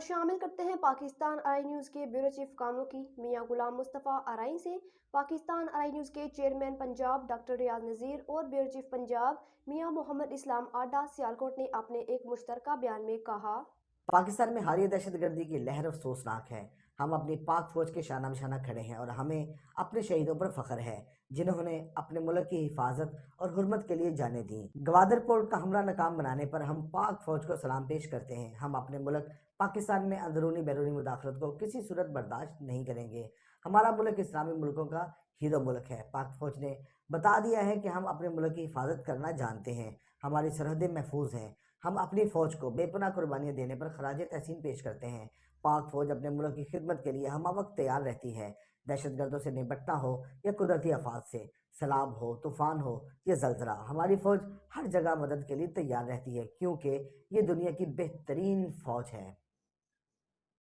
شامل کرتے ہیں پاکستان ارائی نیوز کے بیورو چیف کاموں کی میاں غلام مصطفیٰ ارائی سے پاکستان ارائی نیوز کے چیئرمین پنجاب ڈاکٹر ریاض نذیر اور بیورو چیف پنجاب میاں محمد اسلام آڈا سیالکوٹ نے اپنے ایک مشترکہ بیان میں کہا، پاکستان میں حالیہ دہشت گردی کی لہر افسوسناک ہے۔ ہم اپنی پاک فوج کے شانہ بشانہ کھڑے ہیں اور ہمیں اپنے شہیدوں پر فخر ہے جنہوں نے اپنے ملک کی حفاظت اور حرمت کے لیے جانیں دیں۔ گوادر پورٹ کا حملہ ناکام بنانے پر ہم پاک فوج کو سلام پیش کرتے ہیں۔ ہم اپنے ملک پاکستان میں اندرونی بیرونی مداخلت کو کسی صورت برداشت نہیں کریں گے۔ ہمارا ملک اسلامی ملکوں کا ہیرو ملک ہے۔ پاک فوج نے بتا دیا ہے کہ ہم اپنے ملک کی حفاظت کرنا جانتے ہیں۔ ہماری سرحدیں محفوظ ہیں۔ ہم اپنی فوج کو بے پناہ قربانیاں دینے پر خراج تحسین پیش کرتے ہیں۔ پاک فوج اپنے ملک کی خدمت کے لیے ہمہ وقت تیار رہتی ہے۔ دہشت گردوں سے نمٹنا ہو یا قدرتی آفات سے، سیلاب ہو، طوفان ہو یا زلزلہ، ہماری فوج ہر جگہ مدد کے لیے تیار رہتی ہے کیونکہ یہ دنیا کی بہترین فوج ہے۔